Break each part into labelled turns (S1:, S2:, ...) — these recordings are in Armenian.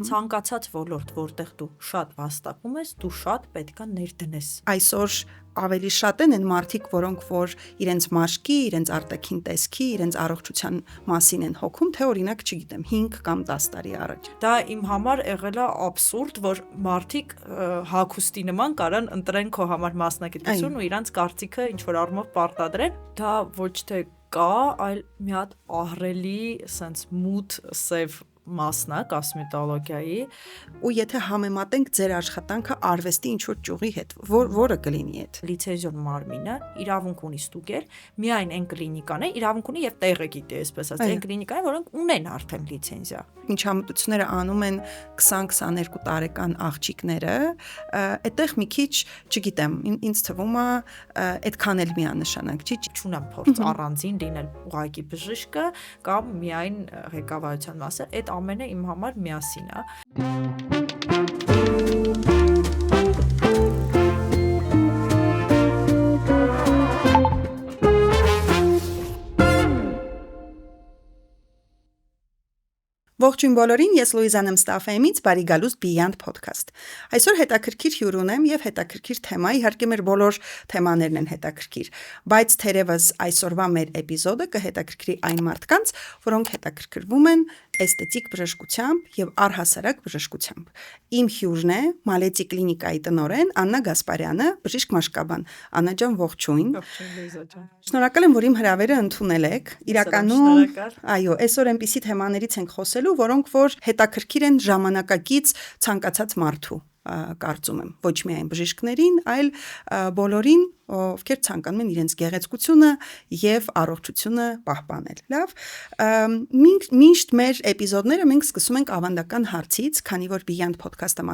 S1: ցանկացած ոլորտ, որտեղ դու շատ վաստակում ես, դու շատ պետքա ներդնես։
S2: Այսօր ավելի շատ են մարդիկ, որոնք որ իրենց մաշկի, իրենց արտաքին տեսքի, իրենց առողջության մասին են հոգում, թե օրինակ, չգիտեմ, 5 կամ 10 տարի առաջ։
S1: Դա իմ համար եղել է աբսուրդ, որ մարդիկ հագուստի նման կարան ընտրեն քո համար մասնագիտություն ու իրանց կարծիքը ինչ որ առումով պարտադրեն։ Դա ոչ թե կա, այլ մի հատ ահռելի, sense մութ սև մասն է կոսմետոլոգիայի,
S2: ու եթե համեմատենք ձեր աշխատանքը արվեստի ինչ որ ճյուղի հետ, որը կլինի այդ
S1: լիցենզիոն մարմինը իրավունք ունի ստուգել միայն այն կլինիկաները, իրավունք ունի եւ տեղը գիտի, այսպես ասած, այն կլինիկաները, որոնք ունեն արդեն լիցենզիա։
S2: Միջամտությունները անում են 20-22 տարեկան աղջիկները, այդտեղ մի քիչ, չգիտեմ, ինձ թվում է այդքան էլ միանշանակ չի,
S1: չունեմ փորձ առանձին լինել ուղղակի բժիշկը կամ միայն ղեկավարության մասը, այդ ամենը իմ համար միասին է։
S2: Ողջույն բոլորին, ես Լուիզան եմ Ստաֆեմից, բարի գալուստ Beyond Podcast։ Այսօր հետաքրքիր հյուր ունեմ եւ հետաքրքիր թեմա, իհարկե մեր բոլոր թեմաներն են հետաքրքիր, բայց թերևս այսօրվա մեր էպիզոդը կհետաքրքրի այն մարդկանց, որոնք հետաքրքրվում են էսթետիկ բժշկությամբ եւ առհասարակ բժշկությամբ։ Իմ հյուրն է Մալեցի կլինիկայի տնօրեն Աննա Գասպարյանը, բժիշկ մաշկաբան։ Աննա ջան, ողջույն։
S1: Ողջույն Լուիզա ջան։
S2: Շնորհակալ եմ, որ իմ հրավերը ընդունել եք։ Իրականում, այո, այսօր այնպիսի թեմաներից ենք խոսելու, որոնք որ հետաքրքիր են ժամանակակից ցանկացած մարդու, կարծում եմ, ոչ միայն բժիշկներին, այլ բոլորին, ովքեր ցանկանում են իրենց գեղեցկությունը եւ առողջությունը պահպանել։ Լավ, միշտ մեր էպիզոդները մենք սկսում ենք ավանդական հարցից, քանի որ Beyond Podcast-ը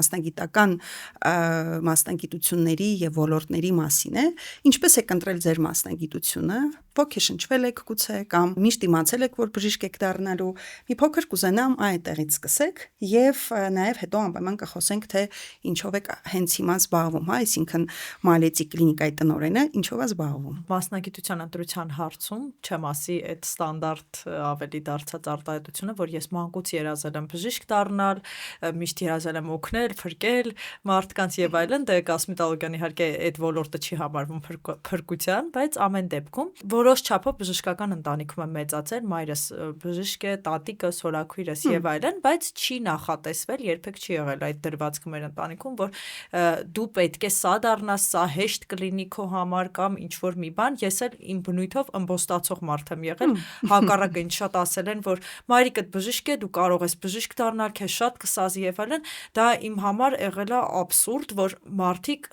S2: մասնագիտությունների եւ ոլորտների մասին է։ Ինչպես եք ընտրել ձեր մասնագիտությունը, ոգեշնչվել եք գուցե կամ միշտ իմացել եք, որ բժիշկ եք դառնալու։ Մի փոքր կուզենամ այդտեղից սկսեք եւ նաեւ հետո անպայման կխոսենք, թե ինչով եք հենց հիմա զբաղվում, այսինքն Մալեցի կլինիկայի տնօրենը ինչով է զբաղվում։
S1: Մասնագիտության ընտրության հարցում չեմ ասի այդ ստանդարտ ավելի դարձած արտահայտությունը, որ ես մանկուց երազել եմ բժիշկ դառնալ, միշտ երազել եմ օգնել, փրկել մարդկանց եւ այլն, դե կոսմետոլոգիան իհարկե այդ ոլորտը չի համարվում փրկության, բայց ամեն դեպքում որոշ չափով բժշկական ընտանիքում եմ մեծացել, մայրս բժիշկ է, տատիկը, սորաքույրս եւ այլն, բայց չի նախատեսվել, երբեք չի եղել այդ դրվածքը մեր ընտանիքում, որ դու պետք է սա դառնաս, սա հեշտ կլինի քո համար կամ ինչ որ մի բան, ես էլ իմ բնույթով ըմբոստացող մարդ եմ եղել, հակառակը ինձ շատ ասել են, որ մայրիկդ բժիշկ է, դու կարող ես բժիշկ դառնալ, քեզ շատ կսազի եւ այլն, դա իմ համար եղել է աբսուրդ, որ մարդիկ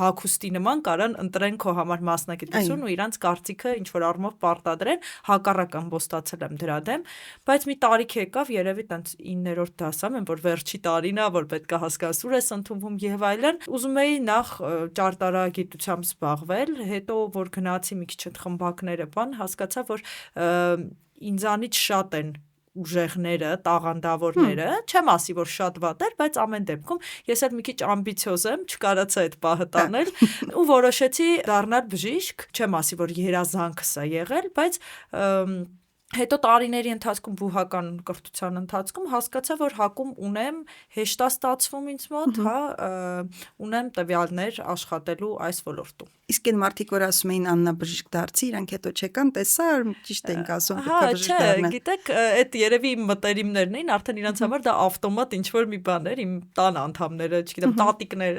S1: հագուստի նման կարան ընտրեն քո համար մասնագիտություն ու իրանց կարծիքը ինչ որ առումով պարտադրեն, հակառակ ըմբոստացել եմ դրա դեմ, բայց մի տարիք եկավ, երևի տենց 9-րդ դասամ եմ, որ վերջի տարին է, որ պետք է հասկանաս ուր ես ընդունվում եւ այլն, ուզում էի նախ ճարտարագիտությամբ զբաղվել, հետո որ գնացի մի քիչ այդ խմբակները բան, հասկացա, որ ինձանից շատ են ուժեղները, տաղանդավորները, չեմ ասի, որ շատ վատ էր, բայց ամեն դեպքում ես էլ մի քիչ ամբիցիոզ եմ, չկարացա այդ պահը տանել ու որոշեցի դառնալ բժիշկ, չեմ ասի, որ երազանքս է եղել, բայց հետո տարիների ընթացքում բուհական կրթության ընթացքում հասկացա, որ հակում ունեմ, հեշտ է ստացվում ինձ մոտ, հա, ունեմ տվյալներ աշխատելու այս ոլորտում։
S2: Իսկ այն մարդիկ, որ ասում էին Աննա բժիշկ դարձի, իրանք հետո չեկան, տեսա, ճիշտ ենք ասում,
S1: պետք է բժիշկ դառնալ։ Գիտեք, այդ երևի իմ մտերիմներն էին, արդեն իրանց համար դա ավտոմատ ինչ որ մի բան էր, իմ տան անդամները, չգիտեմ,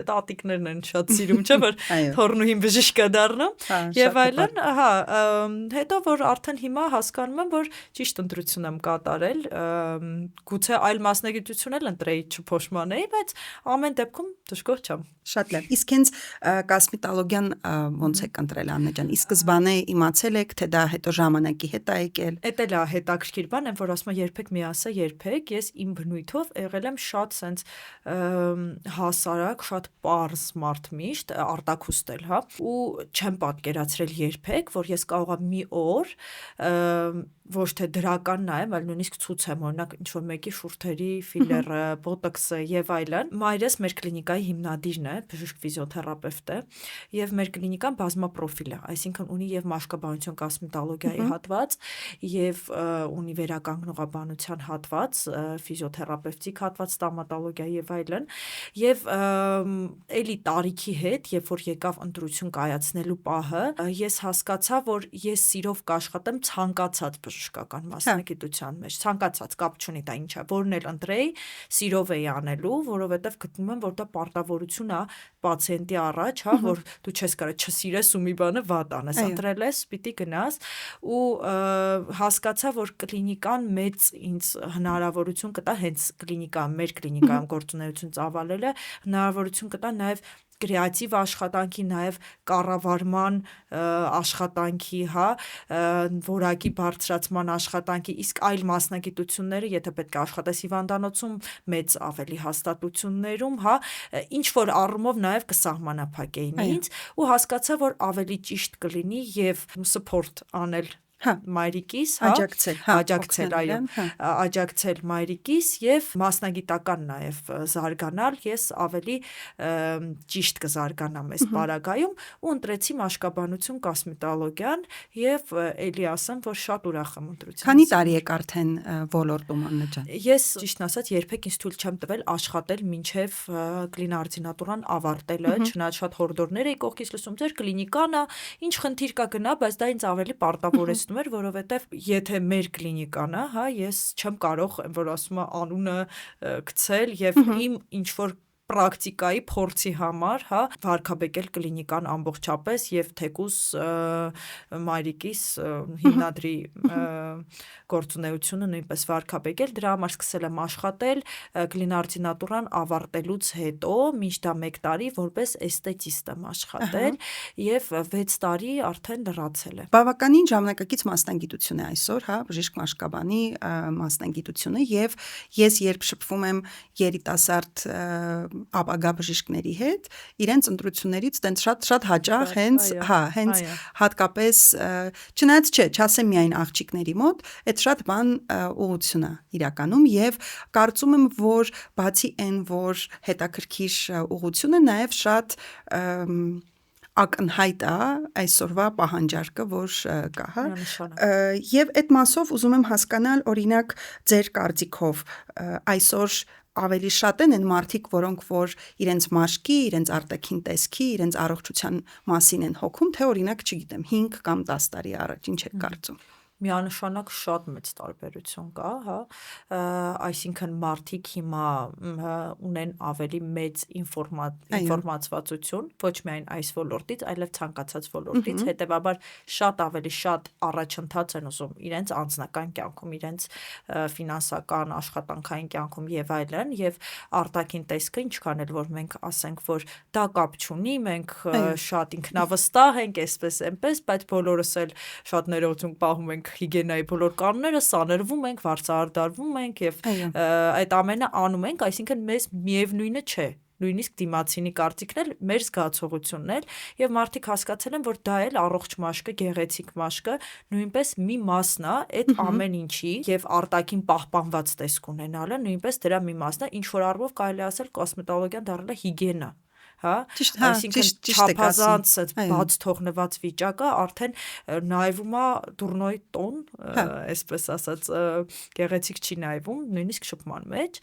S1: տատիկներն են շատ սիրում, չէ՞ որ թորնուհին բժիշկ է դառնում եւ այլն, հա, հետո որ արդեն հիմա հասկանում եմ, որ ճիշտ ընտրություն եմ կատարել, գուցե այլ մասնագիտություն էլ ընտրեի չփոշմանեի, բայց ամեն դեպքում դժգոհ չեմ։
S2: Շատ լավ։ Իսկ հենց կոսմետոլոգիան ոնց եք ընտրել Աննա ջան։ Իսկ սկզբանե իմացել եք, թե դա հետո ժամանակի հետ է եկել։
S1: Էդ էլ է հետաքրքիր բան, եմ որ ասում եմ երբեք մի ասա, երբեք ես իմ բնույթով եղել եմ շատ սենց հասարակ, շատ պարզ մարդ միշտ, արտաքուստ էլ, հա, ու չեմ պատկերացրել երբեք, որ ես կարող եմ մի օր ոչ թե դրական նայեմ, այլ նույնիսկ ցույցեմ, օրինակ ինչ որ մեկի շուրթերի ֆիլերը, բոտոքսը եւ այլն։ Մայրս մեր կլինիկայի հիմնադիրն է, բժիշկ ֆիզիոթերապևտ է, եւ մեր կլինիկան բազմապրոֆիլ է, այսինքն ունի եւ մաշկաբանություն կոսմետոլոգիայի հատված, եւ ունի վերականգնողաբանության հատված, ֆիզիոթերապևտիկ հատված, ստոմատոլոգիա եւ այլն, եւ էլի տարիքի հետ, երբ որ եկավ ընտրություն կայացնելու պահը, ես հասկացա, որ ես սիրով կաշխատեմ ցանկացած բժշկական մասնագիտության մեջ, ցանկացած, կապ չունի դա ինչ է, որն էլ ընտրեի, սիրով էի անելու, որովհետև գտնում եմ, որ դա պարտավորություն է պացիենտի առաջ, հա, որ դու չես կարող չսիրես ու մի բանը վատ անես, ընտրել ես, պիտի գնաս, ու հասկացա, որ կլինիկան մեծ ինձ հնարավորություն կտա, հենց մեր կլինիկայում գործունեություն ծավալելը, հնարավորություն կտա նաև կրեատիվ աշխատանքի, նաև կառավարման աշխատանքի, հա, որակի բարձրացման աշխատանքի, իսկ այլ մասնագիտությունները, եթե պետք է աշխատես հիվանդանոցում, մեծ ավելի հաստատություններում, հա, ինչ որ առումով նաև կսահմանափակեին ինձ, ու հասկացա, որ ավելի ճիշտ կլինի եւ support անել մայրիկիս, աջակցել, այո, աջակցել մայրիկիս եւ մասնագիտական նաեւ զարգանալ, ես ավելի ճիշտ կզարգանամ այս պարագայում ու ընտրեցի մաշկաբանություն կոսմետոլոգիան եւ էլի ասեմ, որ շատ ուրախ եմ ընտրությունից։
S2: Քանի տարի եք արդեն ոլորտում, Աննա ջան։
S1: Ես ճիշտն ասած երբեք ինձ թույլ չեմ տվել աշխատել մինչեւ կլինարդինատուրան ավարտելը, չնայած շատ հորդորներ էի կողքից լսում, ձեր կլինիկան է, ինչ խնդիր կա գնա, բայց դա ինձ ավելի պարտավորեց որովհետև եթե մեր կլինիկան է, հա, ես չեմ կարող, որ ասում է անունը գցել եւ իմ ինչ որ պրակտիկայի փորձի համար, հա, վարկաբեկել կլինիկան ամբողջապես եւ թեկուս մայրիկիս հիմնադրի գործունեությունը նույնպես վարկաբեկել, դրա համար սկսել եմ աշխատել կլինարդինատուրան ավարտելուց հետո, մինչդեռ 1 տարի որպես էսթետիստ եմ աշխատել եւ 6 տարի արդեն լրացել եմ։
S2: Բավականին ժամանակակից մասնագիտություն է այսօր, հա, բժիշկ մաշկաբանի մասնագիտությունը եւ ես երբ շփվում եմ երիտասարդ ապագա բժիշկների հետ, իրենց ընտրություններից տենց շատ հաճախ հենց հատկապես չնայած չասեմ միայն աղջիկների մոտ, այդ շատ բան ուղղություն է իրականում եւ կարծում եմ, որ բացի այն, որ հետաքրքիր ուղղությունը նաեւ շատ ակնհայտ է այսօրվա պահանջարկը, որ կա, հա, եւ այդ մասով ուզում եմ հասկանալ, օրինակ ձեր կարծիքով այսօր ավելի շատ են մարդիկ, որոնք որ իրենց մաշկի, իրենց արտաքին տեսքի, իրենց առողջության մասին են հոգում, թե օրինակ, չգիտեմ, 5 կամ 10 տարի առաջ, ինչ եք կարծում։
S1: Միանշանակ շատ մեծ տարբերություն կա, հա, այսինքն մարդիկ հիմա ունեն ավելի մեծ ինֆորմացվածություն, ոչ միայն այս ոլորտից, այլև ցանկացած ոլորտից, հետևաբար շատ ավելի շատ առաջընթաց են ուզում իրենց անձնական կյանքում, իրենց ֆինանսական, աշխատանքային կյանքում եւ այլն, եւ արտաքին տեսքը ինչքան էլ որ մենք ասենք, որ դա կապ չունի, մենք շատ ինքնավստահ ենք, այսպես, բայց բոլորս էլ շատ ներողություն պահում ենք հիգիենայի բոլոր կանոնները, սաներվում ենք, վարձահարդարվում ենք եւ այդ ամենը անում ենք, այսինքն մեզ միևնույնը չէ, նույնիսկ դիմացինի կարծիքն էլ, մեր զգացողությունն էլ եւ մարդիկ հասկացել են, որ դա էլ առողջ մաշկը, գեղեցիկ մաշկը նույնպես մի մասն է այդ ամեն ինչի եւ արտաքին պահպանված տեսք ունենալը, նույնպես դրա մի մասն է, ինչ որ առումով կարելի ասել կոսմետոլոգիան դառել է հիգիենա, հա, այսինքն չափազանց բաց թողնված վիճակը արդեն նայվում է դուրնոյ տոն, այսպես ասած, գեղեցիկ չի նայվում, նույնիսկ շփման մեջ,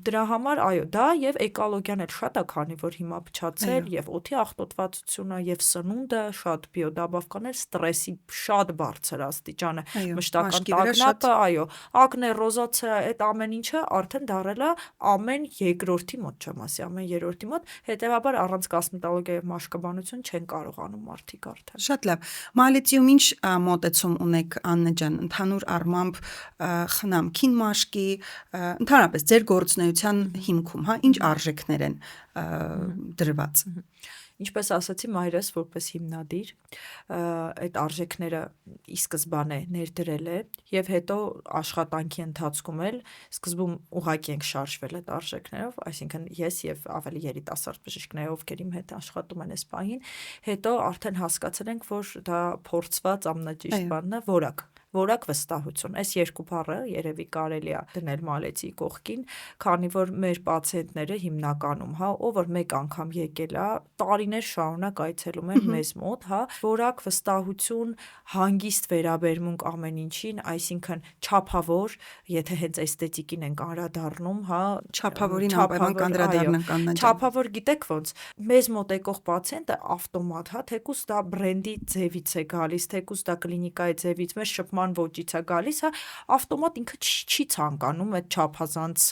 S1: դրա համար, այո, դա եւ էկոլոգիան էլ շատ է, քանի որ հիմա փչացել եւ օդի աղտոտվածությունը եւ սնունդը շատ բիոդաբավկաներ, ստրեսի շատ բարձր աստիճանը, մշտական տագնապը, այո, ակնե, ռոզացիա, այդ ամեն ինչը արդեն դառել է ամեն երկրորդի մոտ, չեմ ասի, ամեն երրորդի մոտ, հետևաբար առանց կոսմետոլոգիա եւ մաշկաբանություն չեն կարողանում մարդիկ արդեն։
S2: Շատ լավ։ Մալեցիում ինչ մոտեցում ունեք, Աննա ջան, ընդհանուր առմամբ խնամքին մաշկի, ընդհանրապես ձեր գործունեության հիմքում, հա, ինչ արժեքներ են դրված։
S1: Ինչպես ասացի, մայրս որպես հիմնադիր այդ արժեքները ի սկզբանե ներդրել է եւ հետո աշխատանքի ընթացքում էլ սկզբում ուղղակի ենք շարժվել այդ արժեքներով, այսինքն ես եւ ավելի երիտասարդ բժիշկները, ովքեր իմ հետ աշխատում են այս պահին, հետո արդեն հասկացել ենք, որ դա փորձված ամենաճիշտ բանն է, որակ որակ վստահություն։ Այս երկու բառը երևի կարելի է դնել մալեցի կողքին, քանի որ մեր պացիենտները հիմնականում, ով որ մեկ անգամ եկել է, տարիներ շարունակ այցելում են մեզ մոտ, որակ վստահություն, հանգիստ վերաբերմունք ամեն ինչին, այսինքն չափավոր, եթե հենց էսթետիկին ենք անդրադառնում,
S2: չափավորին անպայման կանդրադառնանք Աննա ջան։
S1: Չափավոր գիտեք ոնց, մեզ մոտ եկող պացիենտը ավտոմատ, թեկուզ դա բրենդի ձևից է գալիս, թեկուզ դա կլինիկայի ձևից, մեր շփման ոճից է գալիս, ավտոմատ ինքը չի ցանկանում այդ չափազանց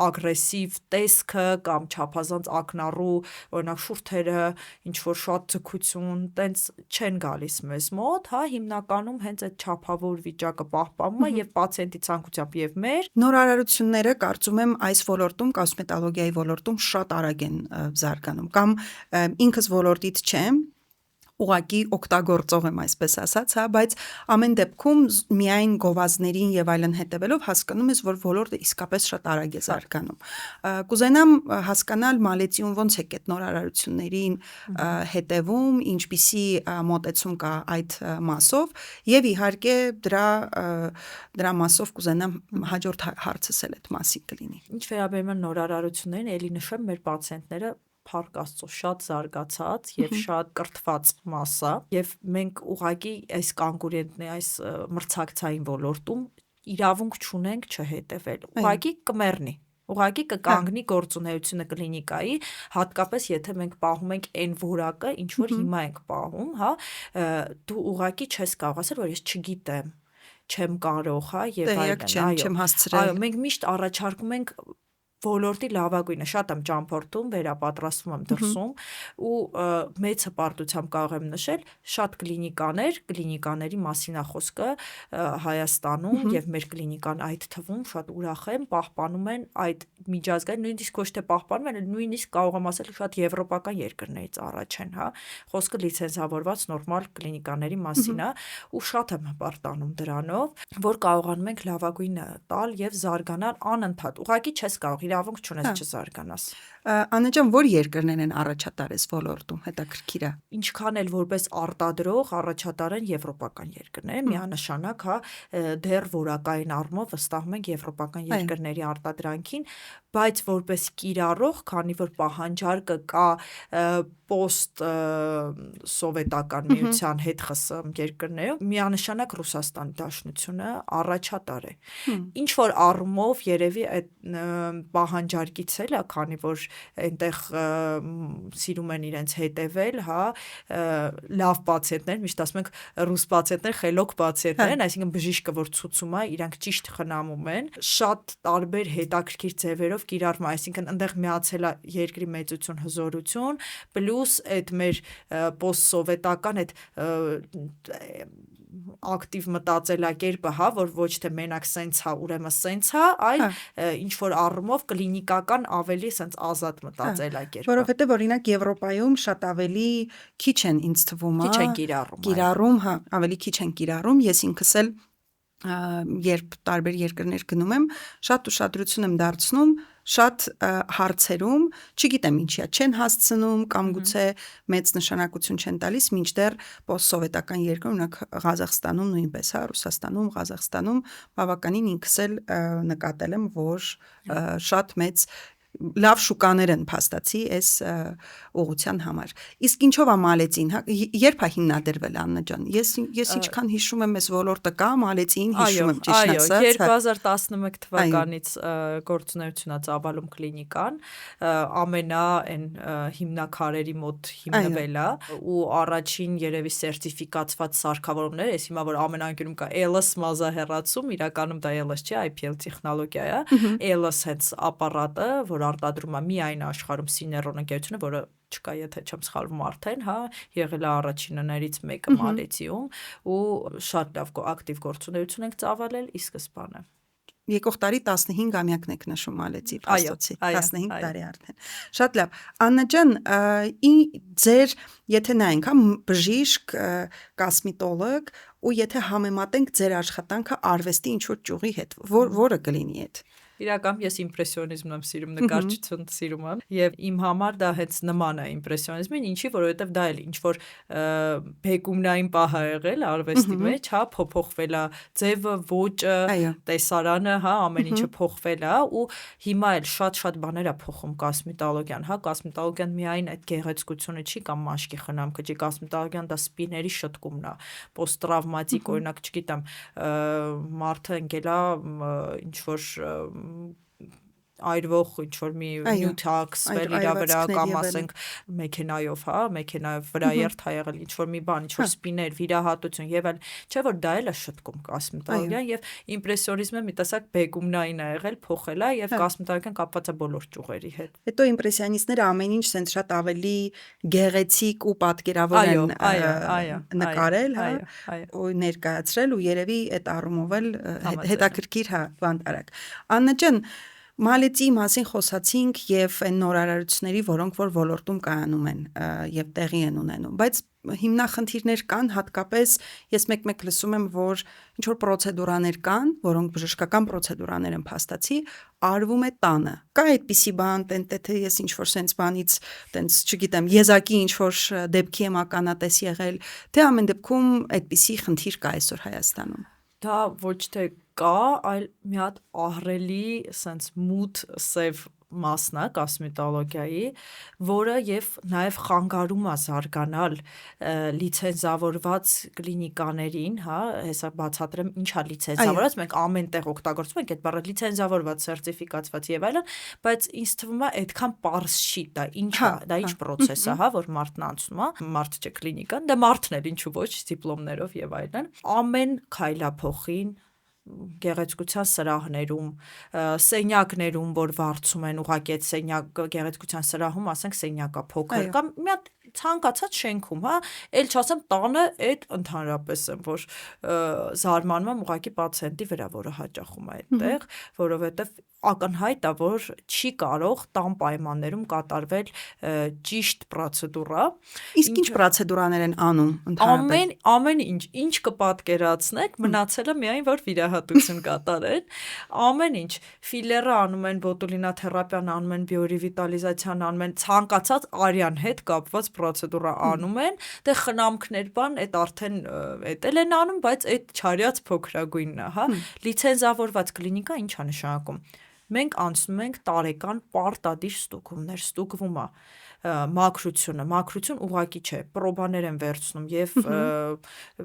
S1: ագրեսիվ տեսքը կամ չափազանց ակնառու, օրինակ շուրթերը, ինչ որ շատ ձգություն, տենց չեն գալիս մեզ մոտ, հիմնականում հենց այդ չափավոր վիճակը պահպանվում է եւ պացիենտի ցանկությամբ եւ մեր
S2: նորարարությունները կարծում եմ այս ոլորտում կոսմետոլոգիայի ոլորտում շատ արագ են զարգանում կամ ինքս ոլորտից չեմ ուղղակի օգտագործող եմ այսպես ասած, բայց ամեն դեպքում միայն գովազդներին եւ այլն հետևելով հասկանում ես, որ ոլորտը իսկապես շատ արագ է զարգանում։ Կուզենամ հասկանալ մալեցիում ոնց է այդ նորարարություններին հետևում, ինչպիսի մոտեցում կա այդ մասով եւ իհարկե դրա մասով կուզենամ հաջորդ հարցս էլ այդ մասին կլինի։
S1: Ինչ վերաբերում է նորարարություններին, ելի նշեմ մեր պացիենտները Փառք Աստծո շատ զարգացած եւ շատ կրթված մասա եւ մենք ուղղակի այս կոնկուրենտների այս մրցակցային ոլորտում իրավունք չունենք չհետեւել։ Ուղղակի կմեռնի ուղղակի կկանգնի գործունեությունը կլինիկայի, հատկապես եթե մենք պահում ենք այն որակը, ինչ որ հիմա ենք պահում, դու ուղղակի չես կարող ասել, որ ես չգիտեմ, չեմ կարող, եւ այլն,
S2: չեմ հասցրել։
S1: Այո, մենք միշտ առաջարկում ենք ոլորտի լավագույնը, շատ եմ ճամփորդում, վերապատրաստվում եմ դրսում ու մեծ հպարտությամբ կարող եմ նշել, շատ կլինիկաների մասին է խոսքը Հայաստանում եւ մեր կլինիկան այդ թվում շատ ուրախ եմ, պահպանում են այդ միջազգային, նույնիսկ ոչ թե պահպանում են, նույնիսկ կարող եմ ասել շատ եվրոպական երկրներից առաջ են, խոսքը լիցենզավորված նորմալ կլինիկաների մասին է ու շատ եմ հպարտանում դրանով, որ կարողանում ենք լավագույնը տալ եւ զարգանալ անընդհատ։ Ուղղակի չես կարող իրավունք չունես չզարգանաս։
S2: Աննա ջան, որ երկրներ են առաջատար այս ոլորտում, հետաքրքիր է։
S1: Ինչքան էլ որպես արտադրող առաջատար են եվրոպական երկրները, միանշանակ, դեռ որակային առումով վստահում ենք եվրոպական երկրների արտադրանքին, բայց որպես կիրառող, քանի որ պահանջարկը կա post սովետական միության հետ ԽՍՀՄ երկրներում, միանշանակ Ռուսաստանի Դաշնությունը առաջատար է։ Ինչ որ առումով երևի այդ պահանջարկից էլ է, քանի որ այնտեղ սիրում են իրենց հետևել, լավ պացիենտներ, միշտ ասում ենք ռուս պացիենտներ խելոք պացիենտներ են, այսինքն բժիշկը որ ցուցում է, իրանք ճիշտ խնամում են, շատ տարբեր հետաքրքիր ձևերով կիրառվում, այսինքն այնտեղ միացել է երկրի մեծություն, հզորություն, պլյուս այդ մեր post-սովետական այդ ակտիվ մտածելակերպը, որ ոչ թե մենակ սենց է, ուրեմն սենց է, այլ ինչ որ առումով կլինիկական ավելի սենց ազատ մտածելակերպ։
S2: Որովհետև օրինակ Եվրոպայում շատ ավելի քիչ են ինձ թվում,
S1: քիչ են
S2: կիրառում, ավելի քիչ են կիրառում, ես ինքս էլ երբ տարբեր երկրներ գնում եմ, շատ ուշադրություն եմ դարձնում շատ հարցերում, չգիտեմ ինչի է, չեն հասցնում կամ գուցե մեծ նշանակություն չեն տալիս, մինչդեռ post-սովետական երկրում, օրինակ Ղազախստանում նույնպես, Ռուսաստանում, Ղազախստանում բավականին ինքս էլ նկատել եմ, որ շատ մեծ լավ շուկաներ են փաստացի այս ուղղության համար։ Իսկ ինչով է մալեցին, երբ է հիմնադրվել Աննա ջան։ Ես ինչքան հիշում եմ, այս ոլորտը կա, մալեցին հիշում եմ ճիշտ ասած։
S1: 2011 թվականից գործունեություն է ծավալում կլինիկան, ամենա այն հիմնակարերի մոտ հիմնվել է ու առաջին երևի սերտիֆիկացված սարքավորումներ, ես հիմա որ ամեն անկյունում կա ELS մազահեռացում, իրականում դա ELS չէ, IPL տեխնոլոգիա է, ELS հենց ապարատը, որ արտադրում է միայն աշխարհում Syneron ընկերությունը, որը չկա, եթե չեմ սխալվում արդեն, եղել է առաջիններից մեկը մալեցիում ու շատ լավ ակտիվ գործունեություն ենք ծավալել ի սկզբանե։
S2: Եկող տարի 15-ամյակն եք նշում մալեցի փաստոցի, 15 տարի արդեն։ Շատ լավ։ Աննա ջան, ձեր եթե նայենք, բժիշկ, կոսմետոլոգ ու եթե համեմատենք ձեր աշխատանքը արվեստի ինչ որ ճյուղի հետ, որը կլինի այդ։
S1: Իրական ես իմպրեսիոնիզմն եմ սիրում, նկարչություն սիրում եմ եւ իմ համար դա հենց նման է իմպրեսիոնիզմին, ինչի որովհետեւ դա էլ ինչ որ բեկումնային պահ է եղել արվեստի մեջ, հա, փոփոխվել է ձևը, ոճը, տեսարանը, հա, ամեն ինչը փոխվել է ու հիմա էլ շատ բաներ է փոխում կոսմետոլոգիան, հա, կոսմետոլոգիան միայն այդ գեղեցկությունը չի կամ մաշկի խնամքը չի, կոսմետոլոգիան դա սպիների շտկումն է, պոստ-տրավմատիկ, օրինակ, չգիտեմ, մարդը ընկելա ինչ որ այրվող ինչ-որ մի նյութ է սկսվել իր վրա կամ ասենք մեքենայով, հա, մեքենայով վրա երթ է եղել ինչ-որ մի բան, ինչ-որ սպիներ, վիրահատություն եւ այլ, չէ՞ որ դա էլ է շտկում կոսմետոլոգիան եւ իմպրեսիոնիզմը մի տեսակ բեկումնային է եղել, փոխել է եւ կոսմետոլոգիան կապված է բոլոր ճյուղերի հետ։
S2: Հետո իմպրեսիոնիստները ամեն ինչ սենց շատ ավելի գեղեցիկ ու պատկերավոր են նկարել, հա, ու ներկայացրել ու երևի այդ առումով էլ հետաքրքիր, հա, բանտարակ։ Աննա ջան, Մալեցի մասին խոսացինք եւ այն նորարարությունների, որոնք որ ոլորտում կայանում են եւ տեղի են ունենում, բայց հիմնախնդիրներ կան, հատկապես ես մեկ-մեկ լսում եմ, որ ինչ որ պրոցեդուրաներ կան, որոնք բժշկական պրոցեդուրաներ են փաստացի, արվում է տանը։ Կա այդպիսի բան, թե ես ինչ որ sense բանից, տենց, չգիտեմ, եզակի ինչ որ դեպքի եմ ականատես եղել, թե ամեն դեպքում այդպիսի խնդիր կա այսօր Հայաստանում։
S1: Դա ոչ թե կա, այլ մի հատ ահռելի sense մութ սև մասն է կոսմետոլոգիայի, որը եւ նաեւ խանգարում է զարգանալ լիցենզավորված կլինիկաներին, հա, հեսա բացատրեմ ինչա լիցենզավորված, մենք ամեն տեղ օգտագործում ենք այդ բառը լիցենզավորված, սերտիֆիկացված եւ այլն, բայց ինձ թվում է այդքան պարզ չի, դա ինչ է, դա ինչ process է, հա, որ մարդն անցնում է, մարդ չէ կլինիկան, դա մարդն էլ ինչու ոչ, դիպլոմներով եւ այլն, ամեն քայլափոխին գեղեցկության սրահներում, սենյակներում, որ վարձում են ուղղակի այդ սենյակ գեղեցկության սրահում, ասենք սենյակա փոքր կամ մի հատ ցանկացած շենքում, հա, էլ չասեմ տանը այդ ընդհանրապես եմ, որ զարմանում եմ ուղղակի պացիենտի վրա, որը հաճախում է այդտեղ, որովհետև ակնհայտ է, որ չի կարող տան պայմաններում կատարվել ճիշտ պրոցեդուրա։
S2: Իսկ ինչ պրոցեդուրաներ են անում ընդհանրապես։
S1: Ամեն ինչ կպատկերացնեք, մնացել է միայն որ վիրահատություն կատարեն, ամեն ինչ ֆիլերը անում են, բոտուլինաթերապիան անում են, բիորիվիտալիզացիան անում են, ցանկացած արյան հետ կապված պրոցեդուրա անում են, դե խնամքներ բան, այդ արդեն էտել են անում, բայց այդ չարյաց փոքրագույնն է, հա։ Լիցենզավորված կլինիկա ինչ է նշանակում։ Մենք անցնում ենք տարեկան պարտադիր ստուգումներ, ստուգվում է մաքրություն ուղղակի չէ, պրոբաներ են վերցնում եւ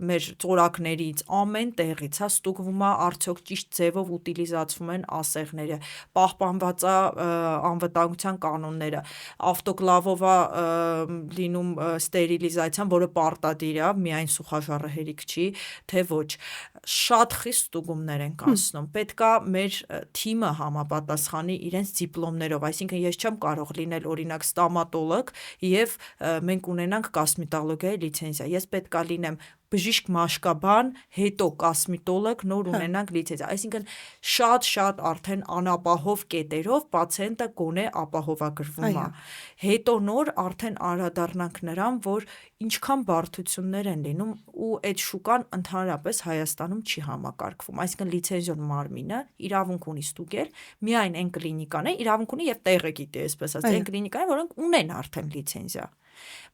S1: մեր ծորակներից ամեն տեղից, հա, ստուգվում է արդյոք ճիշտ ձևով ուտիլիզացվում են ասեղները, պահպանված է անվտանգության կանոնները, ավտոկլավով է լինում ստերիլիզացիան, որը պարտադիր է, միայն սուխաժառը հերիք չի, թե ոչ, շատ խիստ ստուգումներ են անցնում, պետքա մեր թիմը համապատասխանի իրենց դիպլոմներով, այսինքն ես չեմ կարող լինել օրինակ ստոմատոլոգ եւ մենք ունենանք կոսմետոլոգիայի լիցենզիա, ես պետքա լինեմ բժիշկ մաշկաբան, հետո կոսմետոլոգ, նոր ունենանք լիցենզիա, այսինքն շատ արդեն անապահով կետերով պացիենտը գոնե ապահովագրվում է, հետո նոր արդեն անդրադառնանք նրան, որ ինչքան բարդություններ են լինում ու այդ շուկան ընդհանրապես Հայաստանում չի համակարգվում, այսինքն լիցենզիոն մարմինը իրավունք ունի ստուգել միայն այն կլինիկաները, իրավունք ունի եւ տեղը գիտի, այսպես ասած, այն կլինիկաները, որոնք ունեն արդեն լիցենզիա,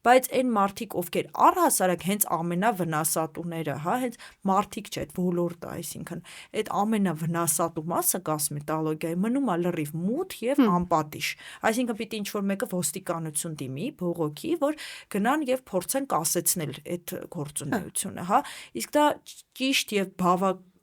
S1: բայց այն մարդիկ, ովքեր առհասարակ հենց ամենավնասատուները, հա, հենց մարդիկ չէ, այդ ոլորտը, այսինքն այդ ամենավնասատու մասը կոսմետոլոգիայի մնում է լրիվ մութ եւ անպատիժ, այսինքն պիտի ինչ-որ մեկը ոստիկանություն դիմի, բողոքի, որ գնան եւ փորձեն կասեցնել այդ գործունեությունը, հա, իսկ դա ճիշտ եւ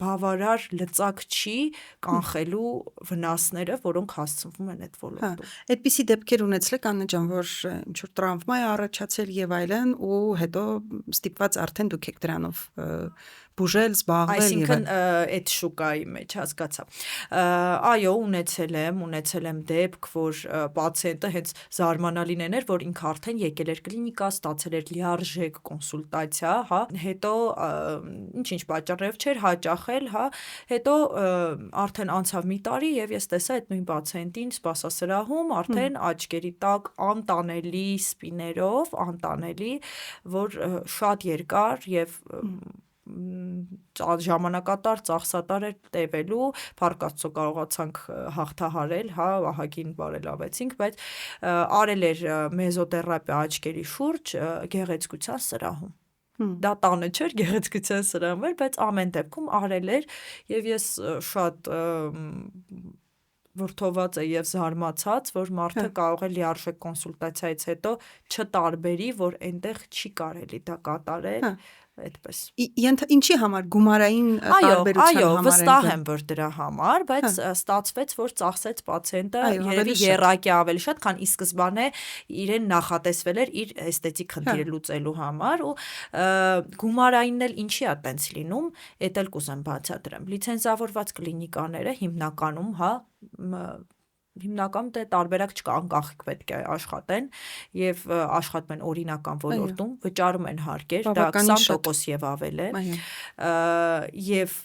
S1: բավարար լծակ չի կանխելու վնասները, որոնք հասցվում են այդ ոլորտում։
S2: Այդպիսի դեպքեր ունեցել եք Աննա ջան, որ ինչ որ տրավմա է առաջացել եւ այլն ու հետո ստիպված արդեն դուք եք դրանով բուժել, զբաղվել եւ
S1: այսինքն այդ շուկայի մեջ հասկացա։ Այո, ունեցել եմ դեպք, որ պացիենտը հենց զարմանալին էր, որ ինքը արդեն եկել էր կլինիկա, ստացել էր լիարժեք կոնսուլտացիա, հա, հետո ինչ պատճառով չէր հաճախել, հա, հետո արդեն անցավ մի տարի եւ ես տեսա այդ նույն պացիենտին սպասասրահում արդեն աչքերի տակ անտանելի սպիներով, որ շատ երկար եւ ժամանակատար, ծախսատար էր տևելու, փառք Աստծո կարողացանք հաղթահարել, հա, ահագին բարելավեցինք, բայց արել էր մեզոթերապիա աչքերի շուրջ գեղեցկության սրահում։ Դա տանը չէր գեղեցկության սրահում էր, բայց ամեն դեպքում արել էր եւ ես շատ վրդոված է եւ զարմացած, որ մարդը կարող է լիարժեք կոնսուլտացիայից հետո չտարբերի, որ այնտեղ չի կարելի դա կատարել, այդպես։
S2: Ինչի համար գումարային տարբերության
S1: համար։ Այո, վստահ
S2: են
S1: եմ, որ դրա համար, բայց ստացվեց, որ ծախսեց պացիենտը երևի երակի ավելի շատ, քան ի սկզբանե իրեն նախատեսվել էր իր էսթետիկ խնդիրը լուծելու համար ու գումարայինն էլ ինչի է տենց լինում, էդ էլ կուզեմ բացատրեմ։ Լիցենզավորված կլինիկաները հիմնականում, հա, հիմնականում դե տարբերակ չկա, անկախ պետք է աշխատեն եւ աշխատեն օրինական ոլորտում, վճարում են հարկեր, դա 20% եւ ավել է, եւ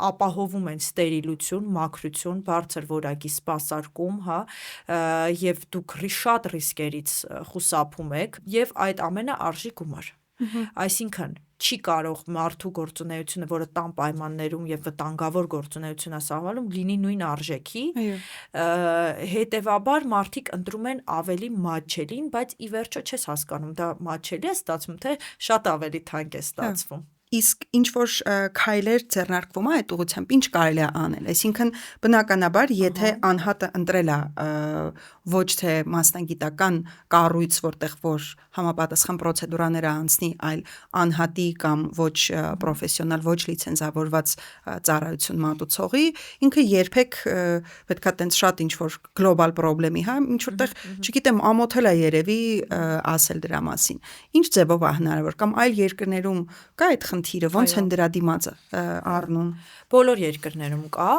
S1: ապահովում են ստերիլություն, մաքրություն, բարձր որակի սպասարկում, հա, եւ դուք շատ ռիսկերից խուսափում եք եւ այդ ամենը արժի գումար։ Այսինքն չի կարող մարդու գործունեությունը, որը տան պայմաններում եւ վտանգավոր գործունեություն է սահմանում, լինի նույն արժեքի, հետեւաբար մարդիկ ընտրում են ավելի մատչելին, բայց ի վերջո չես հասկանում, դա մատչելի է ստացվում, թե շատ ավելի թանկ է ստացվում։
S2: Իսկ ինչ որ քայլեր ձեռնարկվում է այդ ուղղությամբ, ինչ կարելի է անել, այսինքն բնականաբար, եթե անհատը ընտրել է ոչ թե մասնագիտական կառույց, որտեղ որ համապատասխան պրոցեդուրաները անցնի, այլ անհատի կամ ոչ պրոֆեսիոնալ, ոչ լիցենզավորված ծառայություն մատուցողի, ինքը երբեք պետքա տենց շատ ինչ որ գլոբալ խնդրի, հա, ինչ որտեղ, չգիտեմ, ամոթել է երևի ասել դրա մասին։ Ինչ ձևով է հնարավոր կամ այլ երկրներում կա այդ խնդիրը, ոնց են դրա դիմացը առնում։
S1: Բոլոր երկրներում կա,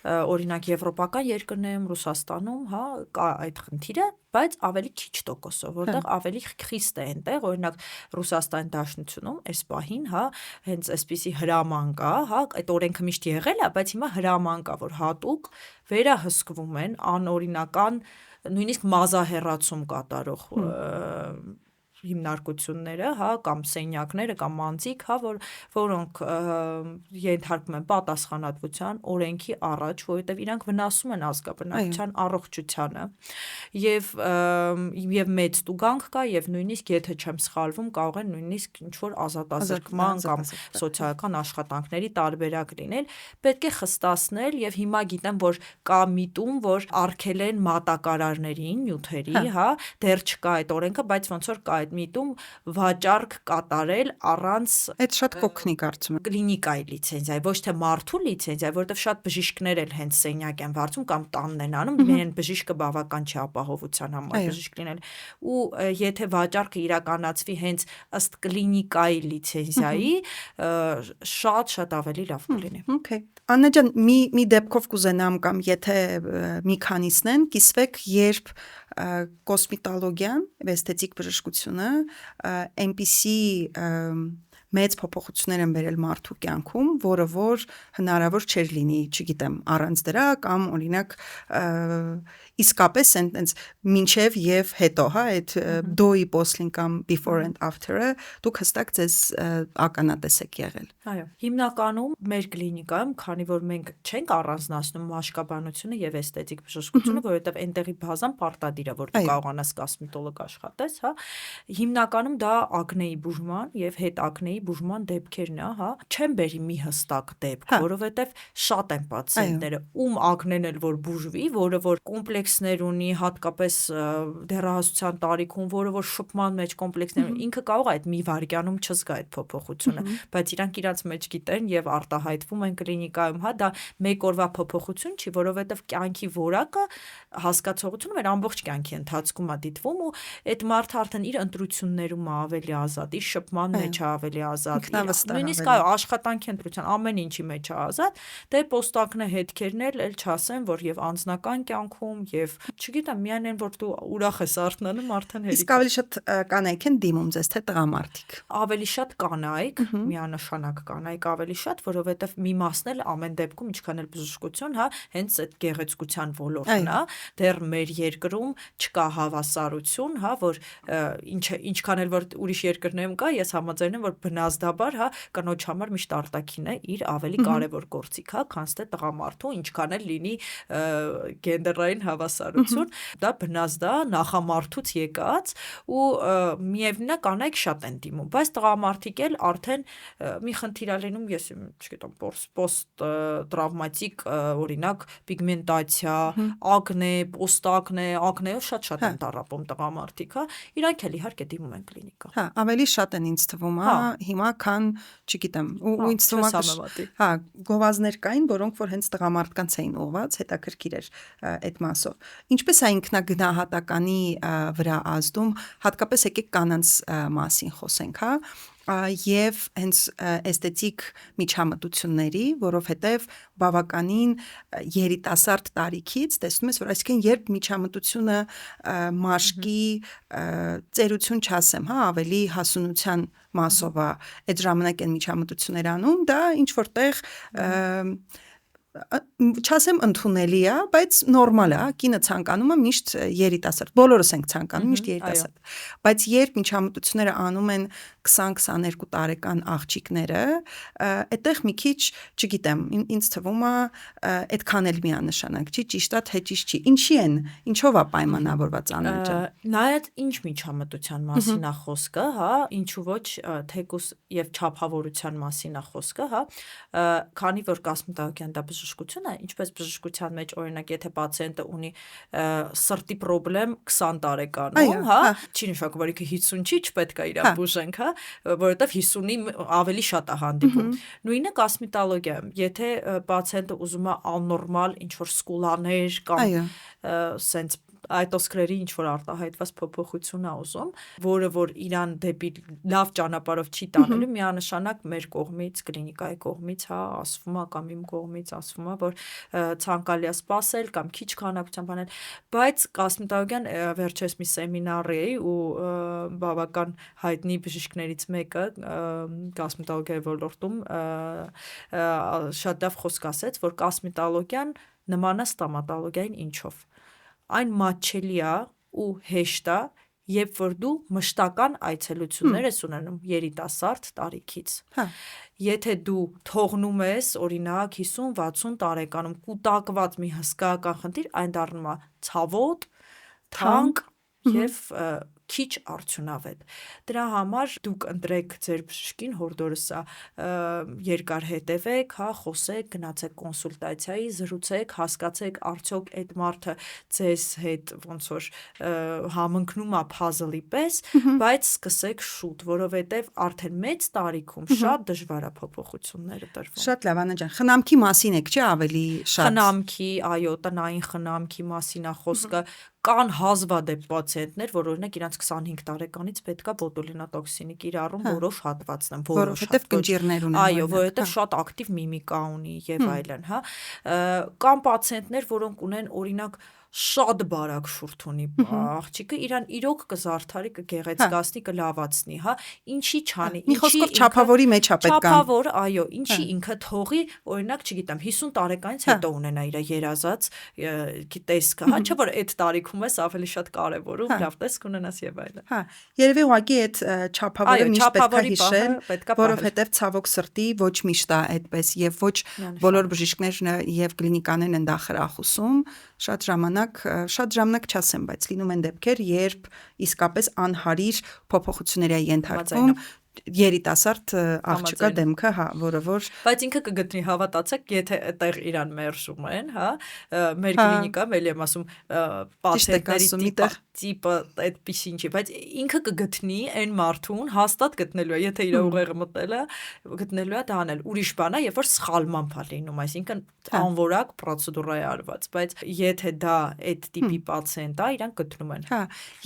S1: օրինակ եվրոպական երկրներում, Ռուսաստանում, հա, կա այդ խնդիրը, բայց ավելի քիչ տոկոսով, որտեղ ավելի խիստ է այնտեղ, օրինակ Ռուսաստանի Դաշնությունում այս պահին, հա, հենց այսպիսի հրաման կա, հա, այդ օրենքը միշտ եղել է, բայց հիմա հրաման կա, որ հատուկ վերահսկվում են անօրինական, նույնիսկ մազահեռացում կատարող հիմնարկությունները, հա, կամ սենյակները, կամ մանձիկ, հա, որոնք ենթարկվում են պատասխանատվության օրենքի առաջ, որովհետև իրանք վնասում են ազգաբնակչության առողջությանը, եւ մեծ տուգանք կա, եւ նույնիսկ եթե չեմ սխալվում, կարող են նույնիսկ ինչ որ ազատազրկման կամ սոցիալական աշխատանքների տարբերակ լինել, պետք է խստացնել եւ հիմա գիտեմ, որ կա միտում, որ արգելեն մատակարարներին, նյութերի, հա, դեռ չկա այդ օրենքը, բայց ոնց որ կա միտում վաճառք կատարել առանց
S2: այդ շատ կօգնի կարծում եմ
S1: կլինիկայի լիցենզիայի, ոչ թե մարդու լիցենզիայի, որովհետև շատ բժիշկներ էլ հենց սենյակ են վարձում կամ տանն են անում, իրեն բժիշկը բավական չի ապահովության համար բժիշկ լինել, ու եթե վաճառքը իրականացվի հենց ըստ կլինիկայի լիցենզիայի, շատ ավելի լավ կլինի։
S2: Okay. Աննա ջան, մի դեպքով կուզենամ կամ եթե մի քանիսն են, կիսվեք, երբ կոսմետոլոգիան, էսթետիկ բժշկությունը այնպիսի մեծ փոփոխություններ են բերել մարդու կյանքում, որը որ հնարավոր չէր լինի, չգիտեմ, առանց դրա կամ օրինակ իսկապես այնտենց մինչև եւ հետո, հա, այդ դոյի պոսլին կամ before and after-ը դուք հստակ ձեզ ականատես եք եղել։
S1: Այո, հիմնականում մեր կլինիկայում, քանի որ մենք չենք առանձնացնում մաշկաբանությունը եւ էսթետիկ բժշկությունը, որովհետեւ այնտեղի բազան պարտադիր է, որ դու կարողանաս կոսմետոլոգ աշխատես, հա, հիմնականում դա ակնեի բուժման եւ հետակնեի բուժման դեպքերն է, հա, չեմ բերի մի հստակ դեպք, որովհետեւ շատ են պացիենտները, ում ակնեն էլ որ բուժվի, որը որ կոմպլեքսներ ունի, հատկապես դեռահասության տարիքում, որը որ շփման մեջ կոմպլեքսներ ունի, ինքը կարող է այդ մի վայրկյանում չզգա այդ փոփոխությունը, բայց իրանք իրաց մեջ գիտեն եւ արտահայտվում են կլինիկայում, հա, դա մեկ օրվա փոփոխություն չի, որովհետեւ կյանքի որակը հասկացողությունը մեր ամբողջ կյանքի ընթացքում է դիտվում ու այդ մարդը արդեն իր ընտրություններում է ավելի ազատ, իր շփման մեջ է ավելի ազատ, նույնիսկ աշխատանքի ընտրության ամեն ինչի մեջ է ազատ, դե պոստակնե հետքերն էլ չասեն, որ եւ անձնական կյանքում եւ չգիտեմ, միայն այն որ դու ուրախ ես արթնանում, արդեն հերիք։
S2: Իսկ ավելի շատ կանայք են դիմում ձեզ, թե տղամարդիկ։
S1: Ավելի շատ կանայք, միանշանակ կանայք ավելի շատ, որովհետեւ մի մասն էլ ամեն դեպքում ինչքան էլ բժշկություն, հա, հենց այդ գեղեցկության ոլորտն է, դեռ մեր երկրում չկա հավասարություն, հա, որ ինչքան էլ որ ուրիշ երկրներում կա, ես համաձայն եմ, որ բնազդաբար, հա, կնոջ համար միշտ արտաքինն է իր ավելի կարևոր գործիք, հա, քան թե տղամարդու, ինչքան էլ լինի գենդերային հավասարություն, դա բնազդ է նախամարդուց եկած ու միևնույն է կանայք շատ են դիմում, բայց տղամարդիկ էլ արդեն մի խնդիր լինում, ես չգիտեմ, post տրավմատիկ օրինակ պիգմենտացիա, ակնե, post-ակնե, ակնեով շատ են տառապում տղամարդիկ, հա, իրանք էլ իհարկե դիմում են կլինիկա։
S2: Հա, ավելի շատ են ինձ թվում, հա, հիմա քան, չգիտեմ, ու ինձ թվում է, հա, գովազներ կային, որոնք որ հենց տղամարդկանց էին ուղված, հետաքրքիր էր այդ մասով։ Ինչպես է ինքնագնահատականի վրա ազդում, հատկապես եկեք կանանց մասին խոսենք, հա, եւ հենց էսթետիկ միջամտությունների, որովհետեւ բավականին երիտասարդ տարիքից տեսնում ես, որ այսինքն երբ միջամտությունը մաշկի ծերություն չասեմ, հա, ավելի հասունության մասով է, այդ ժամանակ են միջամտություններ անում, դա ինչ որտեղ չասեմ ընդունելի է, բայց նորմալ է, կինը ցանկանում է միշտ երիտասարդ, բոլորս ենք ցանկանում միշտ երիտասարդ, բայց երբ միջամտությունները անում են 20-22 տարեկան աղջիկները, այդտեղ մի քիչ, չգիտեմ, ինձ թվում է այդքան էլ միանշանակ չի, ճիշտ է, թե ճիշտ չի, ինչով է պայմանավորված անջը։
S1: Նայած ինչ միջամտության մասին է խոսքը, հա, ինչու ոչ թեկուս եւ չափավորության մասին է խոսքը, հա, քանի որ կոսմետոլոգիան դա բժշկություն է, ինչպես բժշկության մեջ օրինակ եթե պացիենտը ունի սրտի խնդրեմ 20 տարեկանում, հա, չի նշանակում որ ինքը 50 չի, չպետք է իրան բուժենք, հա, որովհետև 50-ի ավելի շատ է հանդիպում։ Նույնը կոսմետոլոգիայում, եթե պացիենտը ուզում է աննորմալ ինչ-որ սկուլաներ կամ սենց այտոսկրերի ինչ-որ արտահայտված փոփոխություն է ուզում, որը որ իրան դեպի լավ ճանապարհով չի տանելու, միանշանակ մեր կողմից, կլինիկայի կողմից, հա, ասվում է կամ իմ կողմից ասվում է, որ ցանկալի է սպասել կամ քիչ քանակությամբ անել, բայց կոսմետոլոգիան վերջերս մի սեմինար էի ու բավական հայտնի բժիշկներից մեկը կոսմետոլոգիայի ոլորտում շատ լավ խոսք ասեց, որ կոսմետոլոգիան նման է ստոմատոլոգիային ինչով։ Այն մատչելի է ու հեշտ է, երբ որ դու մշտական այցելություններ ես ունենում երիտասարդ տարիքից։ Եթե դու թողնում ես, օրինակ 50-60 տարեկանում կուտակված մի հսկայական խնդիր, այն դառնում է ցավոտ, թանկ եւ քիչ արդյունավետ։ Դրա համար դուք ընտրեք ձեր բժշկին, հորդորս է, երկար հետևեք, հա, խոսեք, գնացեք կոնսուլտացիայի, զրուցեք, հասկացեք արդյոք այդ մարդը ձեզ հետ ոնց որ համընկնում է puzzle-ի պես, բայց սկսեք շուտ, որովհետև արդեն մեծ տարիքում շատ դժվար է փոփոխությունները տրվում։
S2: Շատ լավ, Աննա ջան, խնամքի մասին եք, չէ՞, ավելի շատ։
S1: Խնամքի, այո, տնային խնամքի մասին է խոսքը։ Կան հազվադեպ պացիենտներ, որ օրինակ իրանց 25 տարեկանից պետքա բոտուլինոտոքսինի կիրառում որոշ հատվածն,
S2: որովհետև կնճիռներ ունեն։
S1: Այո, որովհետև շատ ակտիվ միմիկա ունի եւ այլն, հա։ Կան պացիենտներ, որոնք ունեն օրինակ շատ բարակ շուրթ ունի աղջիկը, իրան իրոք կզարդարի, կգեղեցկացնի, կլավացնի, հա, ինչի չանի,
S2: մի խոսքով չափավորի մեջ է պետք է։
S1: Չափավոր, այո, ինչի ինքը թողի, օրինակ, չգիտեմ, 50 տարեկանից հետո ունենա իր երազած տեսքը, հա, չէ՞ որ այդ տարիքում ես ավելի շատ կարևորում, լավ տեսք ունենաս եւ այլն։
S2: Հա, երևի ուղղակի այդ չափավորը միշտ պետք է հիշել, որովհետեւ ցավոք սրտի ոչ միշտ է այդպես եւ ոչ բոլոր բժիշկներն եւ կլինիկաներն են դա խրախուսում, շատ ժամանակ չասեմ, բայց լինում են դեպքեր, երբ իսկապես անհարիր փոփոխությունների է ենթարկվում երիտասարդ աղջկա դեմքը, հա, որը որ
S1: բայց ինքը կգտնի հավատացեք, եթե այդտեղ իրան մերժում են, հա, մեր կլինիկայում էլի եմ ասում, պացիենտների տիպը այդպես ինչի, բայց ինքը կգտնի այն մարդուն, հաստատ գտնելու է, եթե իր ուղեղը մտել է, գտնելու է դա անել։ Ուրիշ բան է, երբ որ սխալմամբ է լինում, այսինքն անորակ պրոցեդուրա է արված, բայց եթե դա այդ տիպի պացիենտ է, իրան գտնում են։
S2: Հա,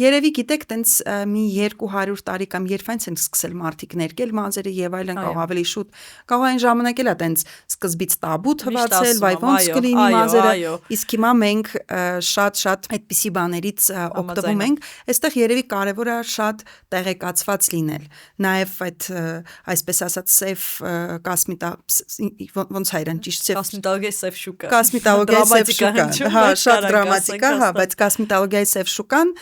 S2: երևի գիտեք, տենց մի 200 տարի կամ երբ այն են սկսել մարդիկ ներկել մազերը եւ այլն, կարող ավելի շուտ, կարող այն ժամանակ էլ է տենց սկզբից տաբու թվացել, վայ ոնց կլինի մազերը, իսկ հիմա մենք շատ այդպիսի բաներից օգտվում ենք, այստեղ երևի կարևոր է շատ տեղեկացված լինել, նաեւ այդ այսպես ասած սեյֆ ոնց հայերեն ճիշտ
S1: կոսմետոլոգիայի սև շուկա,
S2: կոսմետոլոգիայի սև շուկա, հա, շատ դրամատիկ է, հա, բայց կոսմետոլոգիայի սև շուկան